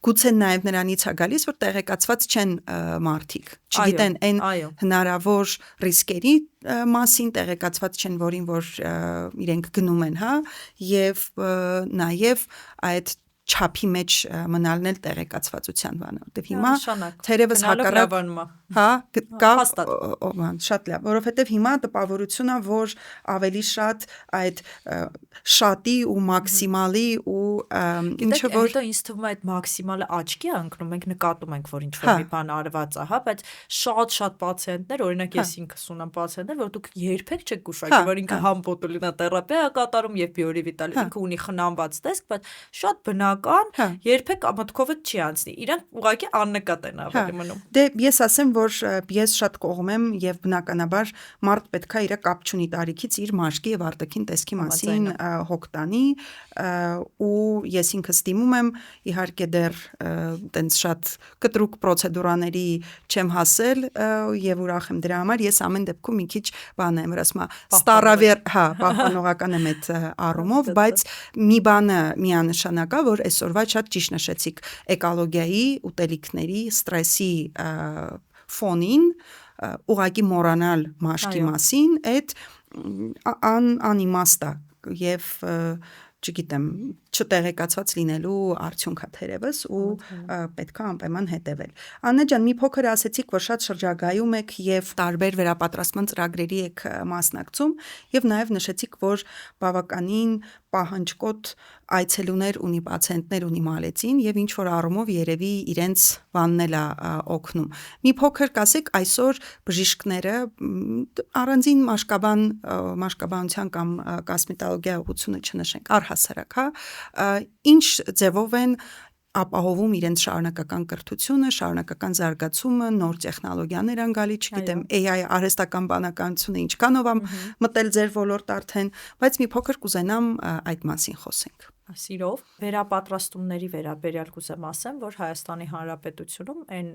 S2: գուցե նաև նրանից է գալիս, որ տեղեկացված չեն մարդիկ, չգիտեն այն հնարավոր ռիսկերի մասին, տեղեկացված չեն, որ իրենք գնում են, հա, եւ նաև այդ չափի մեջ մնալն էլ տեղեկացվածության բանը, որտեվ հիմա թերևս հակառակ, հա, կա շատ լավ, որովհետև հիմա տպավորությունն է, որ ավելի շատ այդ շատի ու մաքսիմալի ու ինչը որ
S1: հետո ինձ թվում է այդ մաքսիմալը աչքի է ընկնում, մենք նկատում ենք, որ ինչ-որ մի բան արված է, հա, բայց շատ պացիենտներ, օրինակ ես ինքս ունեմ պացիենտներ, որ դուք երբեք չեք գուշակի, որ ինքը համ բոտուլինոթերապիա է կատարում եւ բիորիվիտալ, ինքը ունի խնամված տեսք, բայց շատ բնական, երբեք մտքովդ չի անցնի, իրանք ուղղակի աննկատ են ավելի մնում։
S2: Դե ես ասեմ, որ ես շատ կողմ եմ եւ բնականաբար մարդ պետքա իր կապ չունի տարիքից իր մաշկի եւ արտաքին տեսքի մասին հոգ տանի ու ես ինքս դիմում եմ, իհարկե դեռ տենց շատ կտրուկ պրոցեդուրաների չեմ հասել եւ ուրախ եմ դրա համար, ես ամեն դեպքում մի քիչ բան եմ, ասում ստարավեր, հա, պահպանողական եմ այդ առումով, բայց մի բանը միանշանակ է, որ այսօրվա շատ ճիշտ նշեցիք էկոլոգիայի, ուտելիքների, ստրեսի ֆոնին ուղղակի մոռանալ մաշկի մասին, այդ անիմաստ է եւ չգիտեմ, չտեղեկացված լինելու արդյունք է թերևս ու պետք է անպայման հետևել։ Աննա ջան, մի փոքր ասեցիք, որ շատ շրջագայում եք եւ տարբեր վերապատրաստման ծրագրերի եք մասնակցում եւ նաեւ նշեցիք, որ բավականին պահանջկոտ այցելուներ ունի, պացիենտներ ունի Մալեցին եւ ինչ որ առումով երևի իրենց բանն էլ է օգնում։ Մի փոքր կասեք, այսօր բժիշկները առանձին մաշկաբանության կամ կոսմետոլոգիա ուղղությունը չնշենք, առհասարակ, հա, ինչ ձևով են ապահովում իրենց շարունակական կրթությունը, շարունակական զարգացումը, նոր տեխնոլոգիաներ են գալի, չգիտեմ, AI արհեստական բանականությունը ինչքանով է մտել ձեր ոլորտ արդեն, բայց մի փոքր կուզենամ այդ մասին խոսենք։
S1: Սիրով վերապատրաստումների վերաբերյալ կուզեմ ասեմ, որ Հայաստանի Հանրապետությունում այն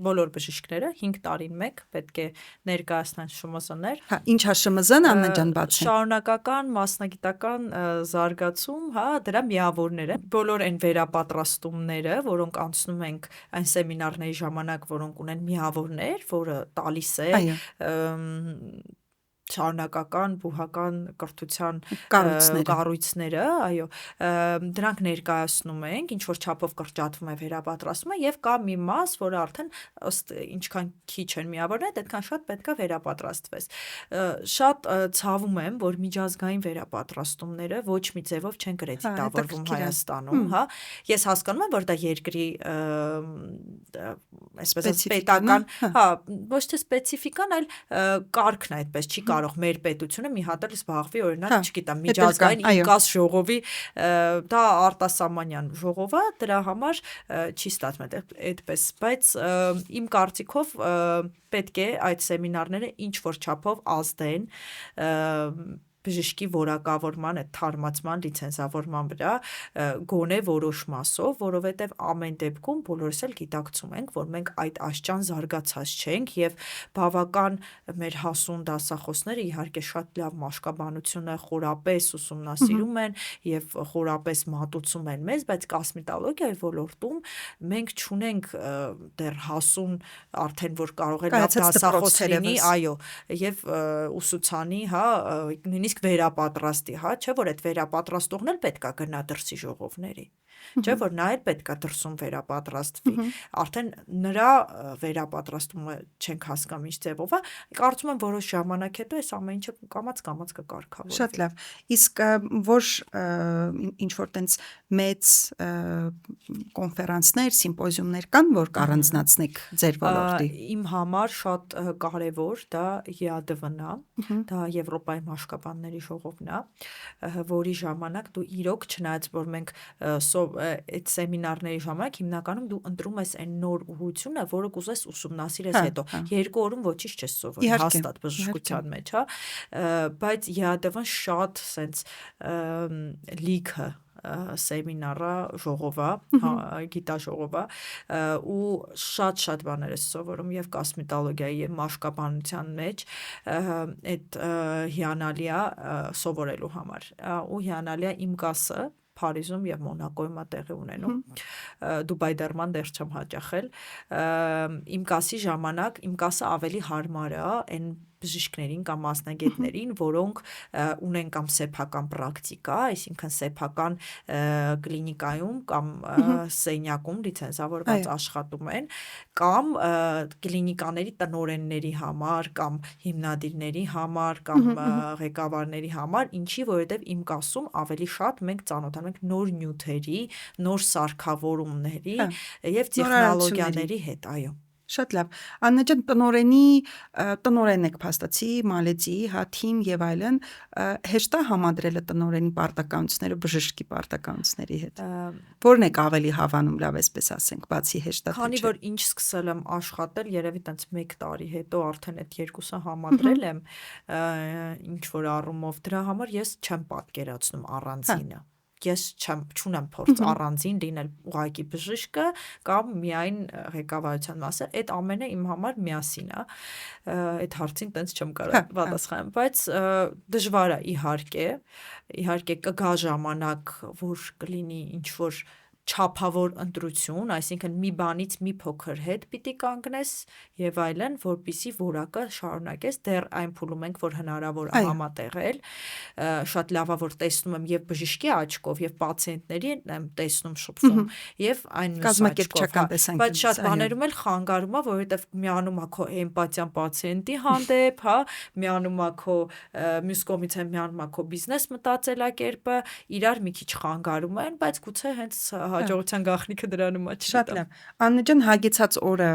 S1: բոլոր բժիշկները 5 տարին մեկ պետք է ներկայացնեն ՇՄԶ-ներ։
S2: Հա, ինչ է ՇՄԶ-ն, Աննա ջան, բացեն։
S1: Շարունակական մասնագիտական զարգացում, հա, դրա միավորները, բոլոր այն վերապատրաստումները, որոնք անցնում ենք այն սեմինարների ժամանակ, որոնք ունեն միավորներ, որը տալիս է շարունակական բուհական կրթության կառույցները, այո, դրանք ներկայացնում ենք, ինչ որ չափով կրճատվում է վերապատրաստումը եւ կա մի մաս, որը արդեն ըստ ինչքան քիչ են միավորները, այդքան շատ պետքա վերապատրաստվես։ Շատ ցավում եմ, որ միջազգային վերապատրաստումները ոչ մի ձևով չեն կրեդիտավորվում Հայաստանում, հա։ Ես հասկանում եմ, որ դա երկրի այսպես պետական, հա, ոչ թե սպეციფიკան, այլ կարգն է այդպես, չի կարող մեր պետությունը մի հատ էլ զբաղվի օրինակ, չգիտեմ, միջազգային ինկաս ժողովի, դա արտասահմանյան ժողով է, դրա համար չի ստացվում այդպես, բայց իմ կարծիքով պետք է այդ սեմինարները ինչ որ չափով ազդեն բժշկի որակավորման, այդ թարմացման, լիցենզավորման վրա գոնե որոշ մասով, որովհետև ամեն դեպքում բոլորս էլ գիտակցում ենք, որ մենք այդ աշճան զարգացած չենք եւ բավական մեր հասուն դասախոսները իհարկե շատ լավ մաշկաբանությունը խորապես ուսումնասիրում են եւ խորապես մատուցում են մեզ, բայց կոսմետոլոգիայի ոլորտում մենք չունենք դեռ հասուն արդեն որ կարող է լավ դասախոս լինի, այո, եւ ուսուցանի, հա, նույնիսկ վերապատրաստի, հա, չէ՞ որ այդ վերապատրաստողն էլ պետքա գնա դրսի ժողովների, չէ՞ որ նա էլ պետքա դրսում վերապատրաստվի, արդեն նրա վերապատրաստումը չենք հասկանում ինչ ձևով է, կարծում եմ որոշ ժամանակ հետո այս ամեն ինչը կամաց կկարգավորվի։
S2: Շատ լավ, իսկ որ ինչ որ տենց մեծ կոնֆերանսներ, սիմպոզիումներ կան, որ կառանձնացնեք ձեր ոլորտի։
S1: Իմ համար շատ կարևոր դա ԵԱԴՎ-ն է, դա Եվրոպայի մաշկաբան բժշկականների ժողովն է, որի ժամանակ դու իրոք չնայած որ մենք այդ սեմինարների ժամանակ հիմնականում դու ընտրում ես այն նոր ուղղությունը, որը կուզես ուսումնասիրես հետո 2 օրում ոչինչ չես սովորի հաստատ բժշկության մեջ, հա, բայց ԵԱԴՎ-ն շատ սենց լիքը սեմինարա ժողովա, գիտաժողովա ու շատ բաներ ես սովորում եւ կոսմետոլոգիայի եւ մաշկաբանության մեջ այդ հիանալի է սովորելու համար ու հիանալի է իմ կասը Փարիզում եւ Մոնակոյում է տեղի ունենում Դուբայ դեռ չեմ հաճախել իմ կասի ժամանակ իմ կասը ավելի հարմար է այն բժիշկներին կամ մասնագետներին, որոնք ունեն կամ սեփական պրակտիկա, այսինքն սեփական կլինիկայում կամ սենյակում լիցենզավորված աշխատում են, կամ կլինիկաների տնօրենների համար, կամ հիմնադիրների համար, կամ ղեկավարների համար, ինչի որովհետև իմ կասում ավելի շատ մենք ծանոթանում ենք նոր նյութերի, նոր սարքավորումների եւ տեխնոլոգիաների հետ, այո.
S2: Շատ լավ։ Աննա ջան, տնօրեն եք փաստացի, մալեցի, հա, թիմ եւ այլն, հեշտ է համադրելը տնօրենի պարտականությունները բժշկի պարտականությունների հետ։ Որն եք ավելի հավանում, լավ էսպես ասենք, բացի հեշտա։
S1: Քանի որ ինչ սկսել եմ աշխատել, երևի տենց 1 տարի հետո արդեն այդ երկուսը համադրել եմ, ինչ որ առումով դրա համար ես չեմ պատկերացնում առանձինը։ Ես չունեմ փորձ առանձին լինել ուղղակի բժիշկը կամ միայն ղեկավարության մասը, այդ ամենը իմ համար միասին է, այդ հարցին տենց չեմ կարող պատասխանել, բայց դժվար է իհարկե կգա ժամանակ, որ կլինի ինչ որ չափավոր ընտրություն, այսինքն մի բանից մի փոքր հետ պիտի կանգնես եւ այլն, որպիսի որակը շարունակես, դեռ այն փուլում ենք, որ հնարավոր է համատեղել, շատ լավ է, որ տեսնում եմ եւ բժշկի աչքով եւ պացիենտների եմ տեսնում շփվում եւ այն
S2: կազմակերպչական
S1: բայց շատ բաներում էլ խանգարում է, որովհետեւ միանում է քո էմպաթիան պացիենտի հանդեպ, հա, միանում է քո մյուս կողմից միանում է քո բիզնես մտածելակերպը, իրար մի քիչ խանգարում են, բայց գուցե հենց հաջողության գաղտնիքը դրանում է,
S2: շատ լավ։ Աննա ջան, հագեցած օրը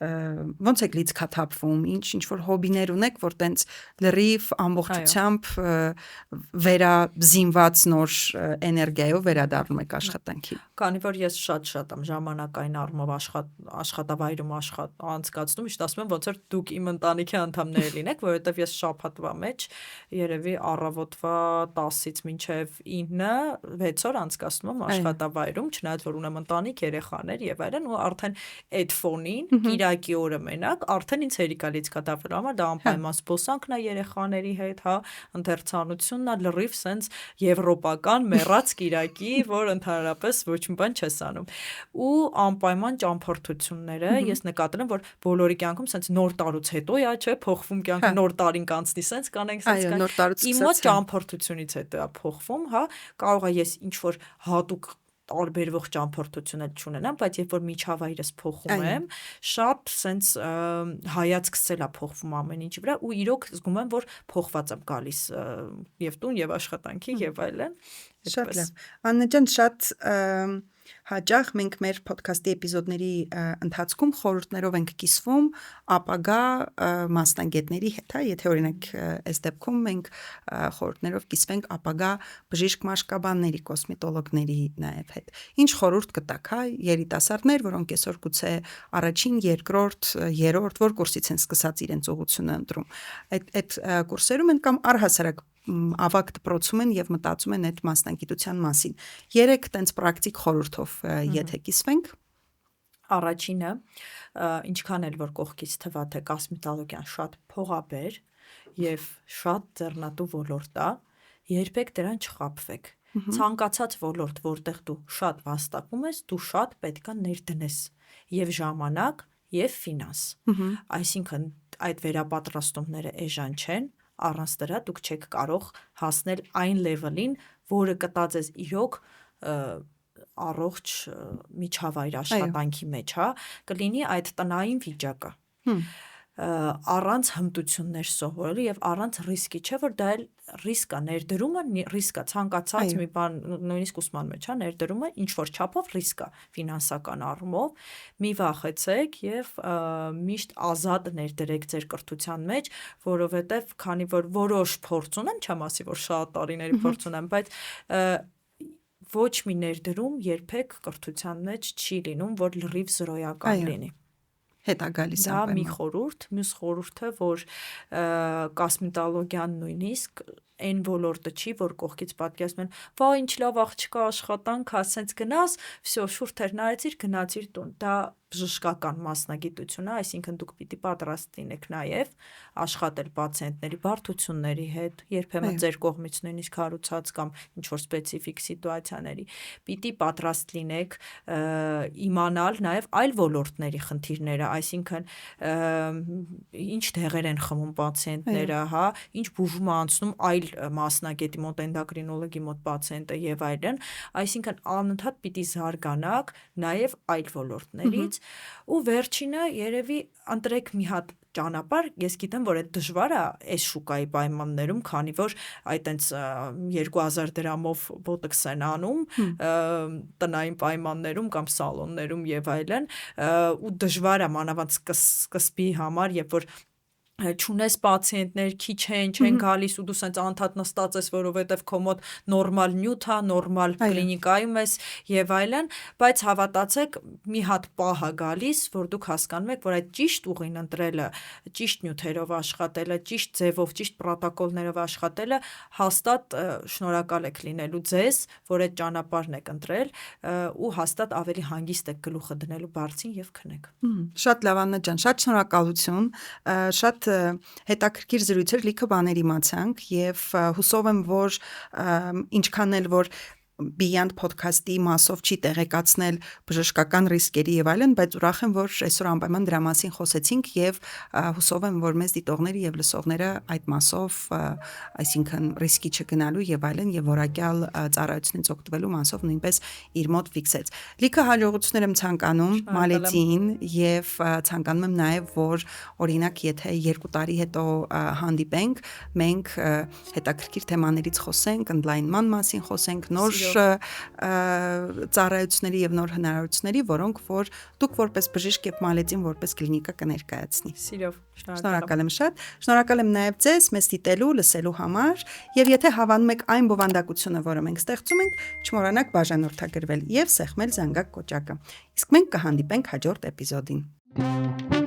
S2: ոնց եք լիցքաթափվում, ինչ որ հոբիներ ունեք, որ տենց լրիվ ամբողջությամբ վերազինված նոր էներգիայով վերադառնում եք աշխատանքի։
S1: Քանի որ ես շատ եմ ժամանակային առումով աշխատավայրում անցկացնում, միշտ ասում եմ, ոնց որ դուք իմ ընտանիքի անդամները լինեք, որովհետև ես շաբաթվա մեջ երևի առավոտվա 10-ից մինչև 9 6 օր անցկացնում եմ աշխատավայրում, չնայած որ ունեմ ընտանիք, երեխաներ եւ այլն, ու արդեն այդ ֆոնին կիրակի օրը մենակ արդեն ինձ հերիքա լիցքաթափելու համար դա անպայման զբոսանքն է երեխաների հետ, հա, ընթերցանությունն է, լրիվ սենց եվրոպական մեռած կիրակի, որ ընդհանրապես ոչ մի բան չես անում։ Ու անպայման ճամփորդությունները, ես նկատել եմ, որ բոլորի կյանքում սենց նոր տարուց հետո է, չէ, փոխվում կյանքը, նոր տարին կանցնի, սենց կանենք, սենց կան։ Իմ մոտ ճամփորդությունից հետո է փոխվում, հա, կարող է ես ինչ որ հատուկ տարբերվող ճամփորդություններ չունենամ, բայց երբ որ միջավայրս փոխում եմ, շատ սենց հայացքս էլ է փոխվում ամեն ինչի վրա ու իրոք զգում եմ, որ փոխված եմ գալիս եւ տուն եւ աշխատանքի եւ այլն։
S2: Շատ լավ։ Աննա ջան, շատ հաճախ մենք մեր ոդքասթի էպիզոդների ընթացքում խորհուրդներով ենք կիսվում ապագա մասնագետների հետ, հա, եթե օրինակ այս դեպքում մենք խորհուրդներով կիսվենք ապագա բժիշկ մաշկաբանների, կոսմետոլոգների նաև հետ։ Ինչ խորհուրդ կտաք, հա, երիտասարդներ, որոնք այսօր գուցե առաջին, երկրորդ, երրորդ, որ կուրսից են սկսած իրենց ուղղությունը ընտրում։ Այդ կուրսերում են կամ առհասարակ ավագ դպրոցում են եւ մտածում են այդ մասնագիտության մասին։ 3 տենց պրակտիկ խորհուրդով եթե կիսվենք։
S1: Առաջինը, ինչքան էլ որ կողքից թվա թե կոսմետոլոգիան շատ փողաբեր եւ շատ ձեռնատու ոլորտ է, երբեք դրան չխաբվեք։ Ցանկացած ոլորտ, որտեղ դու շատ վաստակում ես, դու շատ պետքա ներդնես եւ ժամանակ եւ ֆինանս։ Այսինքն այդ վերապատրաստումները էժան չեն, առանց դրա դուք չեք կարող հասնել այն լեվելին, որը կտա ձեզ իրոք առողջ միջավայր աշխատանքի մեջ, հա, կլինի այդ տնային վիճակը։ առանց հմտություններ սովորելու եւ առանց ռիսկի, չէ՞ որ դա էլ ռիսկ է, ներդրումը ռիսկ է, ցանկացած մի բան, նույնիսկ ուսման մեջ, հա, ներդրումը ինչ որ չափով ռիսկ է ֆինանսական առումով, մի վախեցեք եւ միշտ ազատ ներդրեք ձեր կրթության մեջ, որովհետեւ քանի որ որոշ փորձ ունեմ, չեմ ասի որ շատ տարիների փորձ ունեմ, բայց ոչ մի ներդրում երբեք կրթության մեջ չի լինում, որ լրիվ զրոյական լինի։
S2: Հետ է գալիս
S1: դա մի խորհուրդ, մյուս խորհուրդը, որ կոսմետոլոգիան նույնիսկ այն ոլորտը չի, որ կողքից պատկերացնում են, «Վա, ինչ լավ աղջկա աշխատանք, ասենց գնաս, վсё, շուրթեր նայեցիր, գնացիր տուն»։ Դա բժշկական մասնագիտություն է, այսինքն դուք պիտի պատրաստ լինեք նաև աշխատել պացիենտների բարդությունների հետ, երբեմն ձեր կողմից նույնիսկ հարուցած կամ ինչ որ սպეციფიկ սիտուացիաների, պիտի պատրաստ լինեք իմանալ նաև այլ ոլորտների խնդիրները, այսինքն ինչ դեղեր են խմում պացիենտները, հա, ինչ բուժում է անցնում այլ մասնագետի մոտ, էնդոկրինոլոգի մոտ պացիենտը եւ այլն, այսինքն անընդհատ պիտի զարգանաք նաև այլ ոլորտներից ու վերջինը երևի ընտրեք մի հատ ճանապարհ, ես գիտեմ, որ այդ դժվար է այս շուկայի պայմաններում, քանի որ այտենց 2000 դրամով բոտոքս են անում տնային պայմաններում կամ սալոններում եւ այլն, ու դժվար է մանավանդ սկզբի համար, երբ որ չունես պացիենտներ, քիչ չեն գալիս ու դու սենց անդադ նստած ես, որովհետև քո մոտ նորմալ նյութ է, նորմալ կլինիկայում ես եւ այլն, բայց հավատացեք, մի հատ պահ է գալիս, որ դուք հասկանում եք, որ այդ ճիշտ ուղին ընտրելը, ճիշտ նյութերով աշխատելը, ճիշտ ձևով, ճիշտ պրոտոկոլներով աշխատելը հաստատ շնորհակալ եք լինելու ձեզ, որ այդ ճանապարհն եք ընտրել ու հաստատ ավելի հանգիստ եք գլուխը դնելու բարձին եւ քնեք։
S2: Շատ լավ Աննա ջան, շատ շնորհակալություն, շատ հետաքրքիր զրույցեր, լիքը բաներ իմացանք եւ հուսով եմ, որ ինչքան էլ որ Beyond podcast-ի մասով չի տեղեկացնել բժշկական ռիսկերի եւ այլն, բայց ուրախ եմ, որ այսօր անպայման դրա մասին խոսեցինք եւ հուսով եմ, որ մեզ դիտողները եւ լսողները այդ մասով, այսինքն ռիսկի չգնալու եւ այլն եւ որակյալ ծառայությունից օգտվելու մասով նույնպես իր մոտ ֆիքսեց։ Լիքը հաջողություններ եմ ցանկանում Մալեզիին եւ ցանկանում եմ նաեւ, որ օրինակ եթե 2 տարի հետո հանդիպենք, մենք հետաքրքիր թեմաներից խոսենք, ընդլայնման մասին խոսենք, նոր ծառայությունների եւ նոր հնարավորությունների, որոնք որ դուք որպես բժիշկ եւ Մալեզին որպես կլինիկա կներկայացնի։
S1: Սիրով,
S2: շնորհակալ եմ շատ։ Շնորհակալ եմ նաեւ ձեզ մեզ դիտելու, լսելու համար եւ եթե հավանում եք այն բովանդակությունը, որը մենք ստեղծում ենք, չմոռանաք բաժանորդագրվել եւ սեղմել զանգակ կոճակը։ Իսկ մենք կհանդիպենք հաջորդ էպիզոդին։